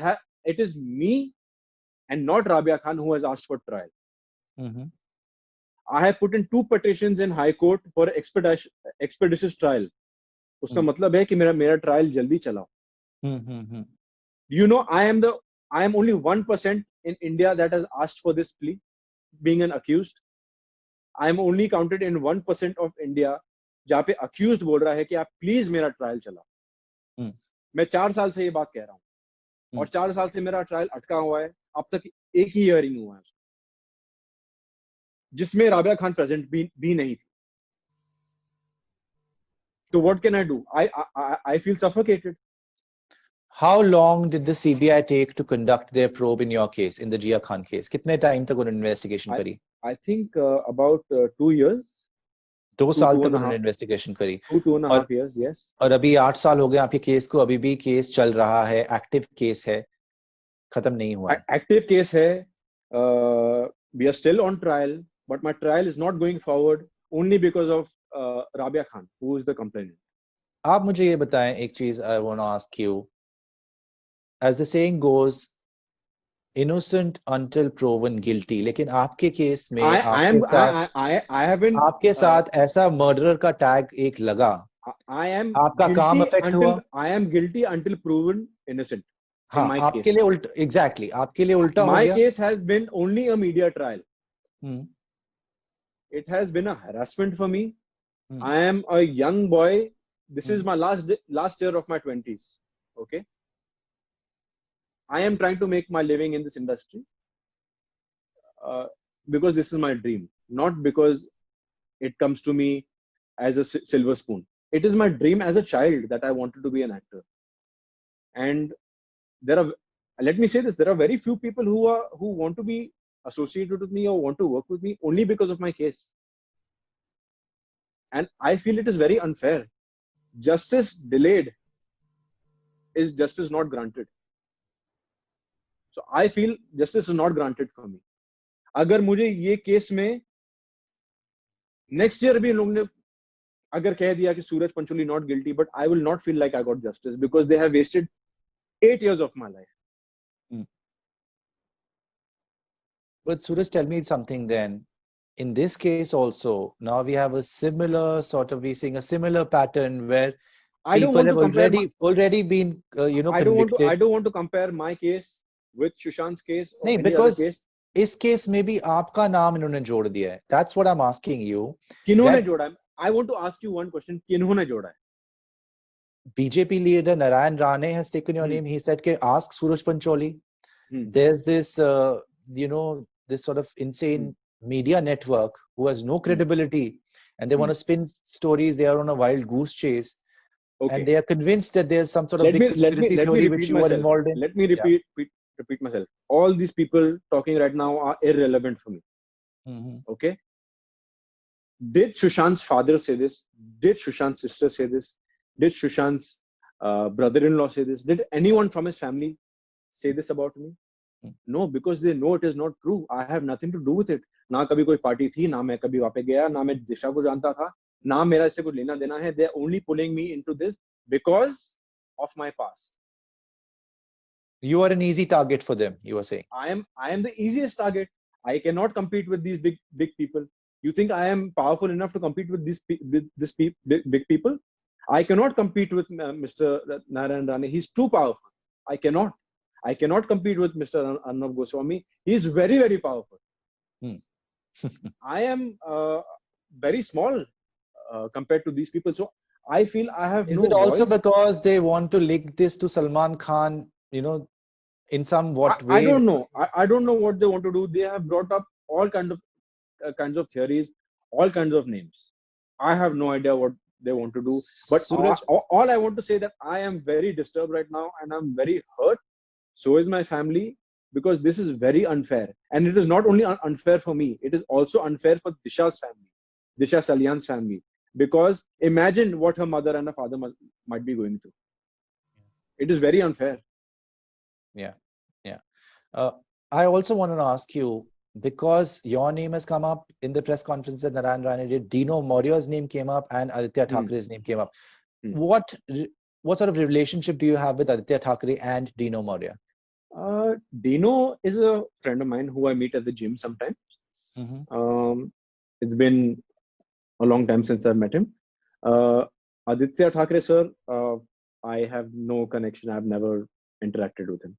[SPEAKER 1] It is me and not Rabia Khan who has asked for trial.
[SPEAKER 2] Mm-hmm.
[SPEAKER 1] I have put in 2 petitions in High Court for expeditious trial. उसका मतलब है कि मेरा trial जल्दी चलाओ। You know, I am only 1% in India that has asked for this plea, being an accused. I am only counted in 1% of India जहाँ पे accused बोल रहा है कि आप प्लीज मेरा ट्रायल चलाओ। मैं 4 साल से ये बात कह रहा हूँ, और 4 साल से मेरा ट्रायल अटका हुआ है। अब तक एक ही हियरिंग हुआ है जिसमें राबिया खान प्रेजेंट भी नहीं थी। So what can I do? I feel suffocated.
[SPEAKER 2] How long did the CBI take to conduct their probe in your case, in the Jia Khan case? कितने टाइम तक उन्होंने इन्वेस्टिगेशन करी?
[SPEAKER 1] I think about 2 years.
[SPEAKER 2] 2
[SPEAKER 1] Two
[SPEAKER 2] साल
[SPEAKER 1] two
[SPEAKER 2] तक
[SPEAKER 1] and a
[SPEAKER 2] उन्होंने
[SPEAKER 1] half.
[SPEAKER 2] Investigation करी।
[SPEAKER 1] 2 and a half years. Yes.
[SPEAKER 2] और अभी 8 साल हो गए आपके केस को, अभी भी केस चल रहा है, एक्टिव केस है, खत्म नहीं हुआ है।
[SPEAKER 1] Active case है. We are still on trial, but my trial is not going forward only because of Rabia Khan, who is the complainant.
[SPEAKER 2] आप मुझे ये बताएं एक चीज, I want to ask you, as the saying goes, innocent until proven guilty, लेकिन आपके case में आपके साथ ऐसा मर्डरर का टैग एक लगा।
[SPEAKER 1] I am
[SPEAKER 2] आपका काम अफेक्ट हुआ?
[SPEAKER 1] I am guilty until proven innocent.
[SPEAKER 2] हाँ, आपके लिए उल्टा, एग्जैक्टली आपके लिए उल्टा हो गया।
[SPEAKER 1] My case has been only a media trial. It has been a harassment for me. I am a young boy. This is my last year of my 20s. Okay. I am trying to make my living in this industry because this is my dream, not because it comes to me as a silver spoon. It is my dream as a child that I wanted to be an actor. And there are, let me say this, there are very few people who want to be associated with me or want to work with me only because of my case. And I feel it is very unfair. Justice delayed is justice not granted. So I feel justice is not granted for me. अगर मुझे ये case में next year भी लोग ने अगर कह दिया कि Suraj Pancholi not guilty, but I will not feel like I got justice because they have wasted 8 years of my life.
[SPEAKER 2] But Suraj, tell me something then. In this case also, now we have a similar sort of, we're seeing a similar pattern where
[SPEAKER 1] I don't
[SPEAKER 2] people
[SPEAKER 1] want
[SPEAKER 2] have
[SPEAKER 1] to compare
[SPEAKER 2] already been, convicted.
[SPEAKER 1] I don't want to compare my case with Sushant's case or
[SPEAKER 2] नहीं,
[SPEAKER 1] any
[SPEAKER 2] because
[SPEAKER 1] other case.
[SPEAKER 2] इस case में भी आपका नाम इन्होंने जोड़ दिया है. That's what I'm asking you.
[SPEAKER 1] किन्होंने जोड़ा है? I want to ask you one question. किन्होंने जोड़ा है?
[SPEAKER 2] BJP leader Narayan Rane has taken your name. He said, ask Suraj Pancholi. There's this, this sort of insane media network who has no credibility, and they want to spin stories. They are on a wild goose chase. Okay. And they are convinced that there's some sort of big conspiracy theory which you are involved in.
[SPEAKER 1] Let me repeat myself. All these people talking right now are irrelevant for me. Okay? Did Sushant's father say this? Did Sushant's sister say this? Did Sushant's brother-in-law say this? Did anyone from his family say this about me? No, because they know it is not true. I have nothing to do with it. ना कभी कोई party थी, ना मैं कभी वहाँ पे गया, ना मैं दिशा को जानता था, ना मेरा इससे कुछ लेना देना है. They are only pulling me into this because of my past.
[SPEAKER 2] You are an easy target for them, you were saying.
[SPEAKER 1] I am the easiest target. I cannot compete with these big people. You think I am powerful enough to compete with these big people? I cannot compete with Mr. Narayan Rane. He's too powerful. I cannot compete with Mr. Arnab Goswami. He's very, very powerful. I am very small compared to these people. So I feel I have
[SPEAKER 2] Is
[SPEAKER 1] no
[SPEAKER 2] it also
[SPEAKER 1] voice.
[SPEAKER 2] because they want to link this to Salman Khan, in somewhat way?
[SPEAKER 1] I don't know. I don't know what they want to do. They have brought up all kinds of theories, all kinds of names. I have no idea what they want to do. But
[SPEAKER 2] Suraj,
[SPEAKER 1] all I want to say that I am very disturbed right now and I'm very hurt. So is my family, because this is very unfair. And it is not only unfair for me, it is also unfair for Disha's family, Disha Salian's family. Because imagine what her mother and her father might be going through. It is very unfair.
[SPEAKER 2] Yeah. I also want to ask you, because your name has come up in the press conference that Narayan Rane did, Dino Maurya's name came up and Aditya Thakere's name came up. What sort of relationship do you have with Aditya Thakere and Dino Maurya?
[SPEAKER 1] Dino is a friend of mine who I meet at the gym sometimes. It's been a long time since I've met him. Aditya Thakere sir, I have no connection. I've never interacted with him.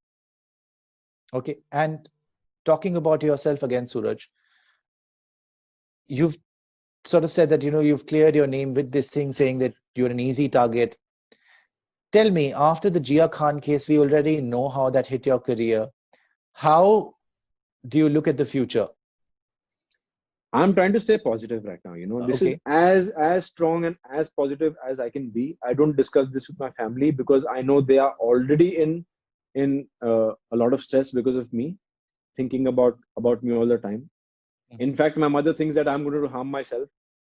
[SPEAKER 2] Okay. And talking about yourself again, Suraj, you've sort of said that, you've cleared your name with this thing saying that you're an easy target. Tell me, after the Jia Khan case, we already know how that hit your career. How do you look at the future?
[SPEAKER 1] I'm trying to stay positive right now. This is as strong and as positive as I can be. I don't discuss this with my family because I know they are already in a lot of stress because of me, thinking about me all the time. In fact, my mother thinks that I'm going to harm myself,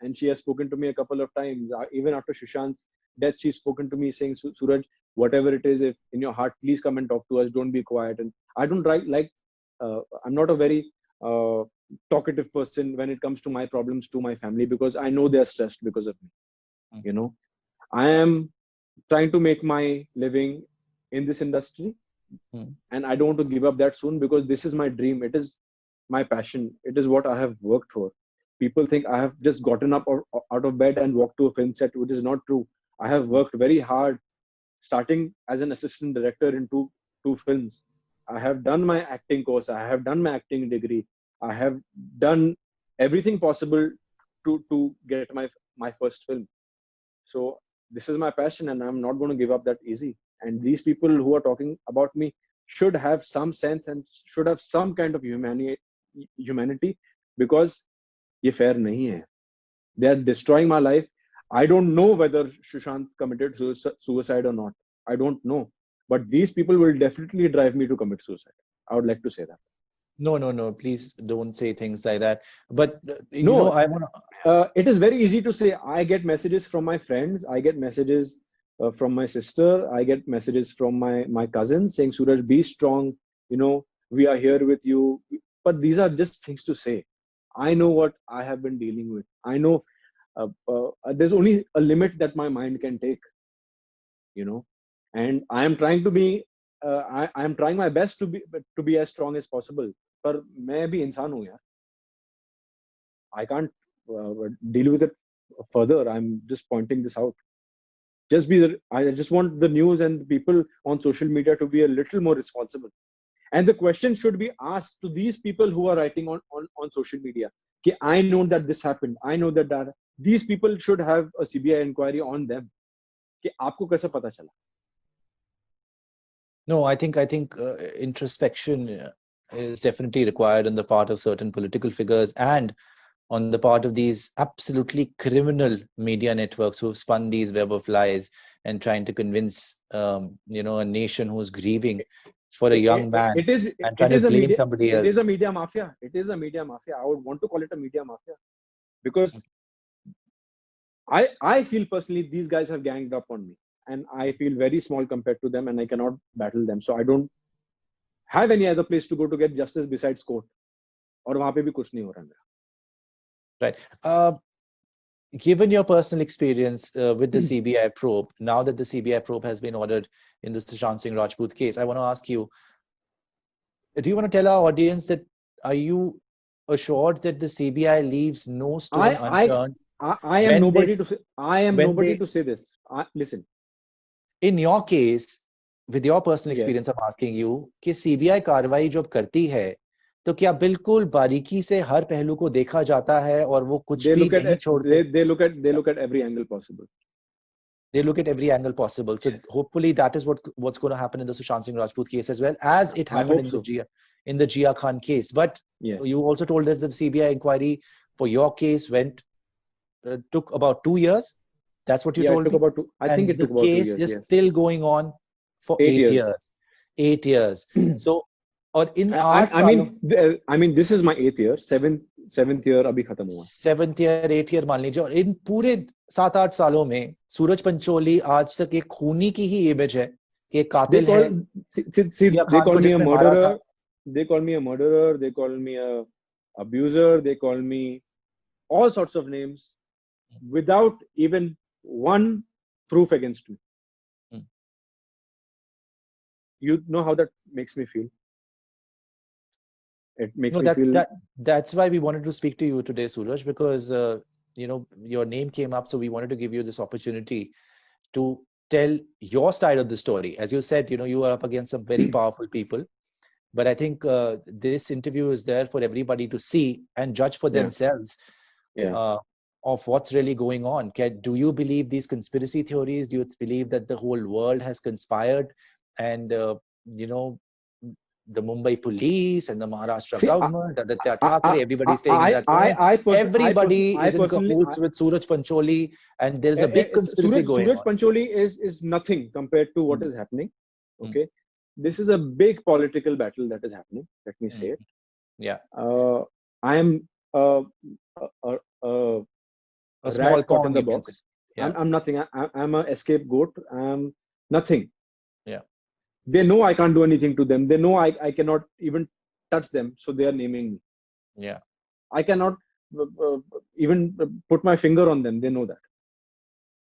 [SPEAKER 1] and she has spoken to me a couple of times. Even after Sushant's death, she's spoken to me saying, Suraj, whatever it is, if in your heart, please come and talk to us. Don't be quiet. And I don't I'm not a very talkative person when it comes to my problems to my family, because I know they're stressed because of me. I am trying to make my living in this industry, and I don't want to give up that soon, because this is my dream. It is my passion. It is what I have worked for. People think I have just gotten up out of bed and walked to a film set, which is not true. I have worked very hard, starting as an assistant director in two films. I have done my acting course. I have done my acting degree. I have done everything possible to get my first film. So this is my passion, and I'm not going to give up that easy. And these people who are talking about me should have some sense and should have some kind of humanity, because ये fair नहीं है. They are destroying my life. I don't know whether Sushant committed suicide or not. I don't know. but these people will definitely drive me to commit suicide. I would like to say that.
[SPEAKER 2] No. Please don't say things like that. But
[SPEAKER 1] No,
[SPEAKER 2] I want
[SPEAKER 1] it is very easy to say. I get messages from my friends. I get messages from my sister. I get messages from my cousins saying, Suraj, be strong. We are here with you. But these are just things to say. I know what I have been dealing with. I know there's only a limit that my mind can take. And I am trying to be. I am trying my best to be as strong as possible. पर मैं भी इंसान हूँ यार. I can't deal with it further. I'm just pointing this out. I just want the news and the people on social media to be a little more responsible. And the question should be asked to these people who are writing on social media. कि I know that this happened. I know that these people should have a CBI inquiry on them. कि आपको कैसे पता चला?
[SPEAKER 2] No, I think introspection is definitely required on the part of certain political figures and on the part of these absolutely criminal media networks who've spun these web of lies and trying to convince a nation who's grieving for a young man and trying to blame somebody else.
[SPEAKER 1] It is a media mafia. It is a media mafia. I would want to call it a media mafia because I feel personally these guys have ganged up on me and I feel very small compared to them and I cannot battle them. So I don't have any other place to go to get justice besides court. और वहाँ पे भी कुछ नहीं हो रहा मेरा.
[SPEAKER 2] Right. Given your personal experience with the CBI probe, now that the CBI probe has been ordered in the Sushant Singh Rajput case, I want to ask you, do you want to tell our audience that are you assured that the CBI leaves no stone unturned?
[SPEAKER 1] I am nobody to say. I am nobody to say this. Listen.
[SPEAKER 2] In your case, with your personal experience, I'm asking you, कि CBI कार्रवाई जब करती है, तो क्या बिल्कुल बारीकी से हर पहलू को देखा जाता है और वो कुछ भी नहीं छोड़ते?
[SPEAKER 1] They look at every angle possible.
[SPEAKER 2] They look at every angle possible. So hopefully that is what's going to happen in the Sushant Singh Rajput case as well, as it happened in the Jia Khan case. But you also told us that the CBI inquiry for your case took about 2 years. That's what you told me.
[SPEAKER 1] I think it took about 2 years.
[SPEAKER 2] The case is still going on for 8 years. 8 years. So, or in
[SPEAKER 1] I mean, this is my 8th year. Seventh year अभी खत्म हुआ.
[SPEAKER 2] 7th year, 8th year मान लीजिए. और इन पूरे 7-8 सालों में सूरज पंचोली आज तक एक खूनी की ही इमेज है कि एक कातिल है.
[SPEAKER 1] They call me a murderer. They call me a murderer. They call me a abuser. They call me all sorts of names without even one proof against me. You know how that makes me feel. It makes me feel.
[SPEAKER 2] That's why we wanted to speak to you today, Suraj, because your name came up, so we wanted to give you this opportunity to tell your side of the story. As you said, you are up against some very powerful people, but I think this interview is there for everybody to see and judge for themselves of what's really going on. Do you believe these conspiracy theories? Do you believe that the whole world has conspired and the Mumbai police and the Maharashtra government, Aditya Thackeray, everybody staying in that room. Everybody is in cahoots with Suraj Pancholi, and there's a big conspiracy going on.
[SPEAKER 1] Suraj Pancholi is nothing compared to what is happening. Okay, this is a big political battle that is happening. Let me say it.
[SPEAKER 2] Yeah.
[SPEAKER 1] I am a
[SPEAKER 2] small
[SPEAKER 1] caught in the box. I'm nothing. I'm a scapegoat. I'm nothing.
[SPEAKER 2] Yeah.
[SPEAKER 1] They know I can't do anything to them. They know I cannot even touch them. So they are naming me.
[SPEAKER 2] Yeah.
[SPEAKER 1] I cannot even put my finger on them. They know that.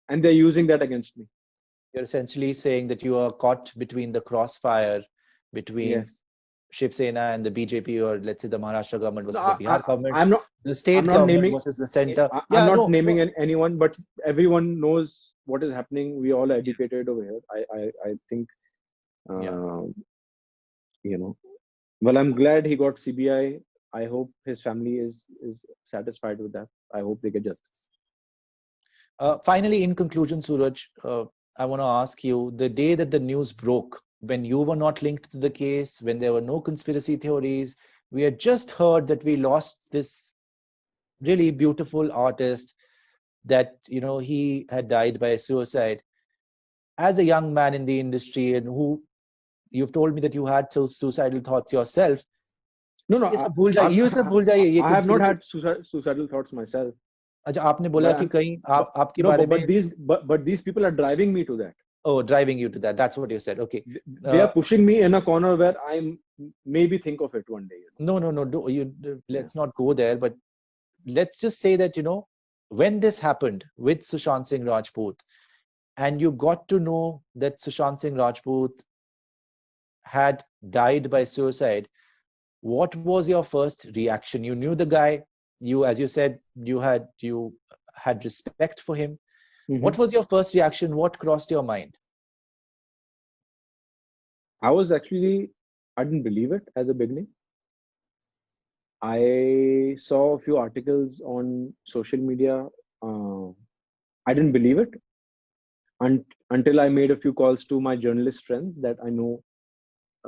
[SPEAKER 1] And they're using that against me.
[SPEAKER 2] You're essentially saying that you are caught between the crossfire between Shiv Sena and the BJP, or let's say the Maharashtra government versus the Bihar government. The state government versus the center.
[SPEAKER 1] I'm not naming anyone, but everyone knows what is happening. We all are educated over here. I think. Well, I'm glad he got CBI. I hope his family is satisfied with that. I hope they get justice.
[SPEAKER 2] Finally, in conclusion, Suraj, I want to ask you, the day that the news broke, when you were not linked to the case, when there were no conspiracy theories, we had just heard that we lost this really beautiful artist, that he had died by suicide. As a young man in the industry and who you've told me that you had suicidal thoughts yourself.
[SPEAKER 1] No,
[SPEAKER 2] ये सब भूल जाइए, ये सब भूल जाइए, ये
[SPEAKER 1] I have not
[SPEAKER 2] conspiracy.
[SPEAKER 1] had suicidal thoughts myself.
[SPEAKER 2] अच्छा, आपने बोला कि कहीं आपके
[SPEAKER 1] No,
[SPEAKER 2] बारे में.
[SPEAKER 1] but these people are driving me to that.
[SPEAKER 2] Oh, driving you to that. That's what you said. Okay.
[SPEAKER 1] They are pushing me in a corner where I'm maybe think of it one day.
[SPEAKER 2] No. Let's not go there. But let's just say that, when this happened with Sushant Singh Rajput, and you got to know that Sushant Singh Rajput had died by suicide, what was your first reaction? You knew the guy. As you said, you had respect for him.
[SPEAKER 1] Mm-hmm.
[SPEAKER 2] What was your first reaction? What crossed your mind?
[SPEAKER 1] I didn't believe it at the beginning. I saw a few articles on social media. I didn't believe it until I made a few calls to my journalist friends that I know,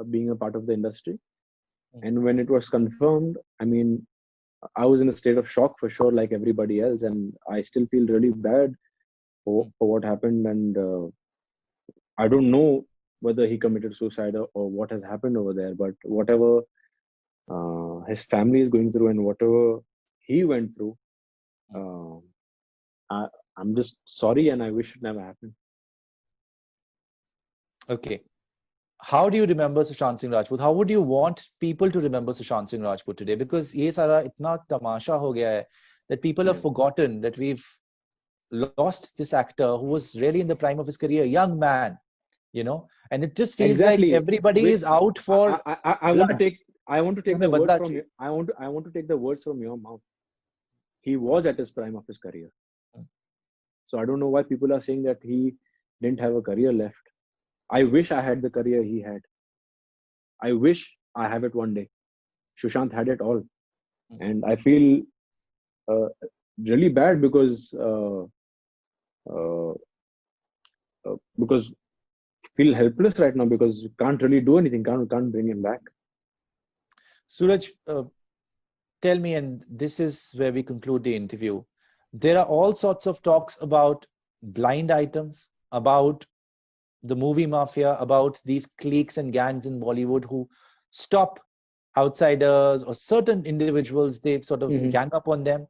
[SPEAKER 1] being a part of the industry. And when it was confirmed, I mean, I was in a state of shock for sure, like everybody else. And I still feel really bad for what happened. And I don't know whether he committed suicide or what has happened over there. But whatever his family is going through and whatever he went through, I'm just sorry, and I wish it never happened.
[SPEAKER 2] Okay. How do you remember Sushant Singh Rajput? How would you want people to remember Sushant Singh Rajput today? Because ye sara itna tamasha ho gaya hai that people have forgotten that we've lost this actor who was really in the prime of his career, young man, and it just feels like everybody is out for.
[SPEAKER 1] I want to take the words from you. I want to take the words from your mouth. He was at his prime of his career. So I don't know why people are saying that he didn't have a career left. I wish I had the career he had. I wish I have it one day. Sushant had it all. And I feel really bad because feel helpless right now because you can't really do anything, can't bring him back.
[SPEAKER 2] Suraj, tell me, and this is where we conclude the interview. There are all sorts of talks about blind items, about the movie mafia, about these cliques and gangs in Bollywood who stop outsiders or certain individuals, they sort of gang up on them.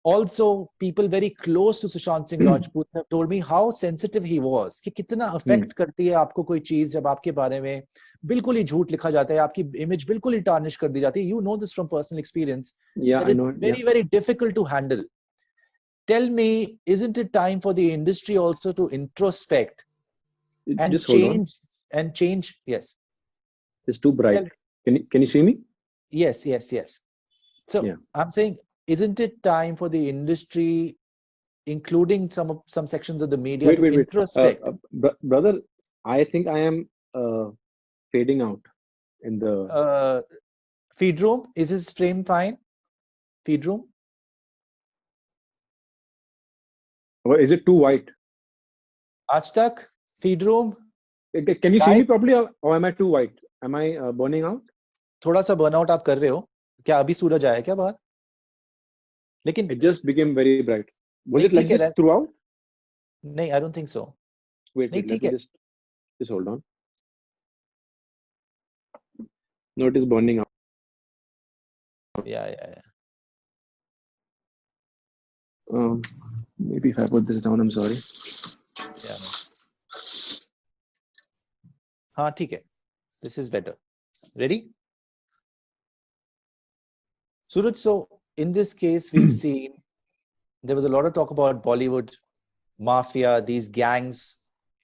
[SPEAKER 2] Also, people very close to Sushant Singh Rajput have told me how sensitive he was. कि कितना affect करती है आपको कोई चीज जब आपके बारे में बिल्कुल ही झूठ लिखा जाता है, आपकी image बिल्कुल ही tarnish कर दी जाती है. You know this from personal experience.
[SPEAKER 1] Yeah,
[SPEAKER 2] that it's very difficult to handle. Tell me, isn't it time for the industry also to introspect and
[SPEAKER 1] just
[SPEAKER 2] change? Yes.
[SPEAKER 1] It's too bright. Can you see me?
[SPEAKER 2] Yes. So yeah. I'm saying, isn't it time for the industry, including some sections of the media, to introspect?
[SPEAKER 1] Brother, I think I am fading out in the
[SPEAKER 2] feed room. Is his frame fine? Feed room.
[SPEAKER 1] Or is it too white?
[SPEAKER 2] Aaj tak, feed room.
[SPEAKER 1] Can you see me properly, or am I too white? Am I burning out?
[SPEAKER 2] थोड़ा सा burnout आप कर रहे हो क्या? अभी सूरज आया क्या बाहर? लेकिन
[SPEAKER 1] it just became very bright. Was it like this throughout?
[SPEAKER 2] नहीं, I don't think so.
[SPEAKER 1] Wait, let me just hold on. No, it is burning out.
[SPEAKER 2] Yeah.
[SPEAKER 1] Maybe if I put this down, I'm sorry.
[SPEAKER 2] Yeah. हाँ, ठीक है. This is better. Ready? Suraj, so in this case, we've seen there was a lot of talk about Bollywood mafia, these gangs,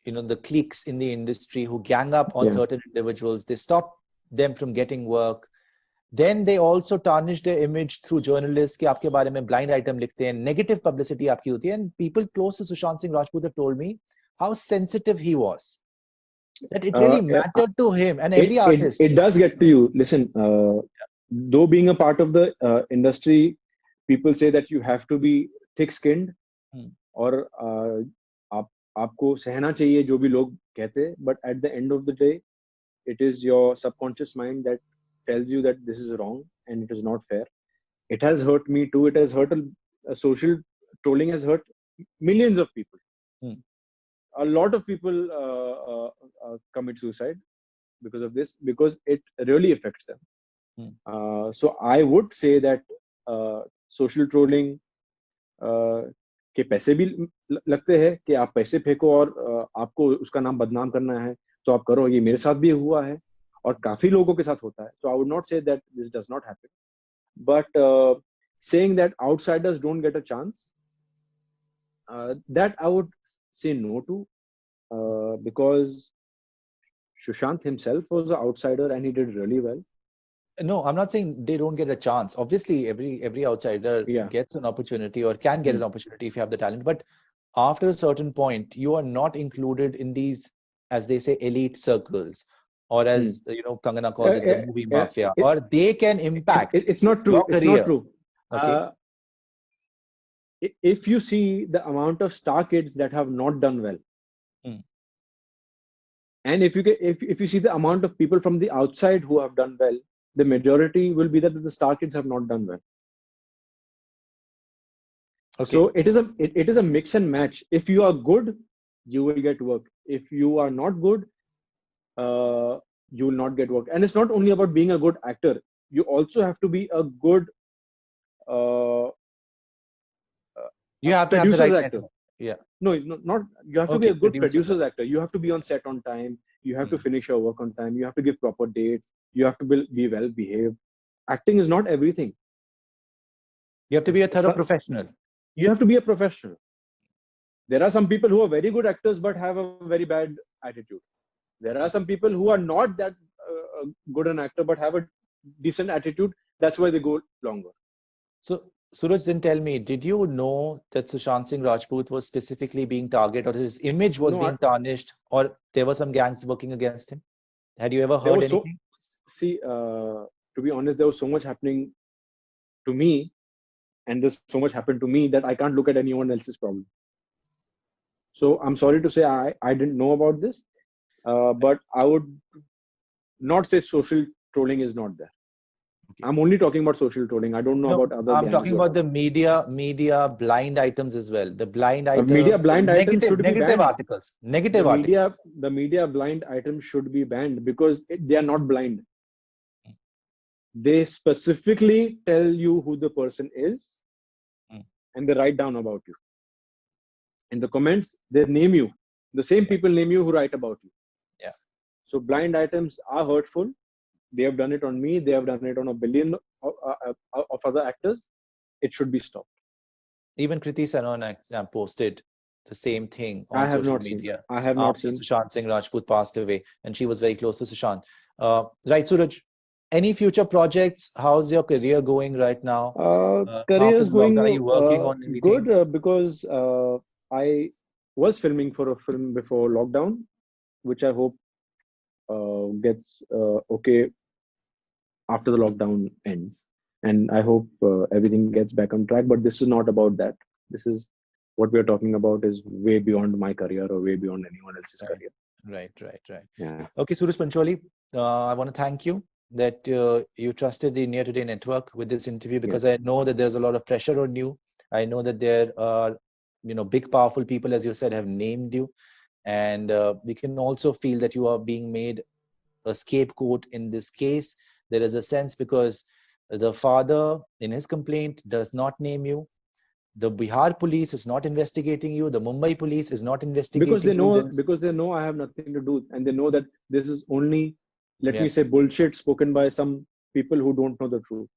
[SPEAKER 2] the cliques in the industry who gang up on certain individuals. They stop them from getting work. Then they also tarnish their image through journalists कि आपके बारे में blind item लिखते हैं, negative publicity आपकी होती है. And people close to Sushant Singh Rajput have told me how sensitive he was. That it really mattered to him and every artist.
[SPEAKER 1] It does get to you. Listen, though being a part of the industry, people say that you have to be thick-skinned और आपको सहना चाहिए जो भी लोग कहते हैं. But at the end of the day, it is your subconscious mind that tells you that this is wrong and it is not fair. It has hurt me too. It has hurt social trolling has hurt millions of people. A lot of people commit suicide because of this, because it really affects them.
[SPEAKER 2] Hmm.
[SPEAKER 1] So I would say that social trolling के पैसे भी लगते हैं कि आप पैसे फेंको और आपको उसका नाम बदनाम करना है तो आप करो. ये मेरे साथ भी हुआ है और काफी लोगों के साथ होता है. So I would not say that this does not happen, but saying that outsiders don't get a chance, that I would say no to, because Sushant himself was an outsider and he did really well.
[SPEAKER 2] No, I'm not saying they don't get a chance. Obviously, every outsider
[SPEAKER 1] Yeah.
[SPEAKER 2] gets an opportunity or can get an opportunity if you have the talent. But after a certain point, you are not included in these, as they say, elite circles, or as Kangana calls it, the movie mafia, or they can impact.
[SPEAKER 1] It's not true.
[SPEAKER 2] your
[SPEAKER 1] It's
[SPEAKER 2] career.
[SPEAKER 1] not true.
[SPEAKER 2] Okay.
[SPEAKER 1] If you see the amount of star kids that have not done well, and if you see the amount of people from the outside who have done well, the majority will be that the star kids have not done well.
[SPEAKER 2] Okay.
[SPEAKER 1] So it is a mix and match. If you are good, you will get work. If you are not good, you will not get work. And it's not only about being a good actor. You also have to be a good
[SPEAKER 2] you have to have the
[SPEAKER 1] producer's
[SPEAKER 2] right
[SPEAKER 1] actor.
[SPEAKER 2] network. Yeah.
[SPEAKER 1] No, not you have to be a good producer's actor. You have to be on set on time. You have to finish your work on time. You have to give proper dates. You have to be well behaved. Acting is not everything.
[SPEAKER 2] You have to be a thorough professional.
[SPEAKER 1] You have to be a professional. There are some people who are very good actors but have a very bad attitude. There are some people who are not that good an actor but have a decent attitude. That's why they go longer.
[SPEAKER 2] So, Suraj, then tell me, did you know that Sushant Singh Rajput was specifically being targeted, or his image was being tarnished, or there were some gangs working against him? Had you ever heard anything?
[SPEAKER 1] To be honest, there was so much happening to me, and there's so much happened to me that I can't look at anyone else's problem. So I'm sorry to say I didn't know about this, but I would not say social trolling is not there. Okay. I'm only talking about social trolling. I don't know about other.
[SPEAKER 2] I'm talking about the media blind items as well. The blind items.
[SPEAKER 1] Media blind items should be banned.
[SPEAKER 2] Articles. Negative articles.
[SPEAKER 1] The media blind items should be banned because they are not blind. They specifically tell you who the person is, and they write down about you. In the comments, they name you. The same people name you who write about you.
[SPEAKER 2] Yeah.
[SPEAKER 1] So blind items are hurtful. They have done it on me. They have done it on a billion of other actors. It should be stopped.
[SPEAKER 2] Even Kriti Sanon posted the same thing on social media.
[SPEAKER 1] I have not seen.
[SPEAKER 2] Sushant Singh Rajput passed away, and she was very close to Sushant. Right, Suraj. Any future projects? How's your career going right now?
[SPEAKER 1] Career is going.
[SPEAKER 2] Are you working on anything?
[SPEAKER 1] Good, because I was filming for a film before lockdown, which I hope gets okay after the lockdown ends, and I hope everything gets back on track. But this is not about that. This is what we are talking about is way beyond my career or way beyond anyone else's career.
[SPEAKER 2] Right.
[SPEAKER 1] Yeah.
[SPEAKER 2] Okay, Suraj Pancholi, I want to thank you that you trusted the India Today Network with this interview, because I know that there's a lot of pressure on you. I know that there are, big, powerful people, as you said, have named you. And we can also feel that you are being made a scapegoat in this case. There is a sense because the father in his complaint does not name you. The Bihar police is not investigating you. The Mumbai police is not investigating
[SPEAKER 1] because they know
[SPEAKER 2] you.
[SPEAKER 1] Because they know I have nothing to do, and they know that this is only, let me say, bullshit spoken by some people who don't know the truth.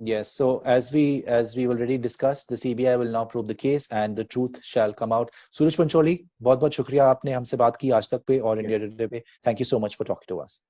[SPEAKER 2] Yes. So as we already discussed, the CBI will now probe the case and the truth shall come out. Suraj Pancholi, बहुत-बहुत शुक्रिया आपने हमसे बात की आज तक पे और India Today पे. Thank you so much for talking to us.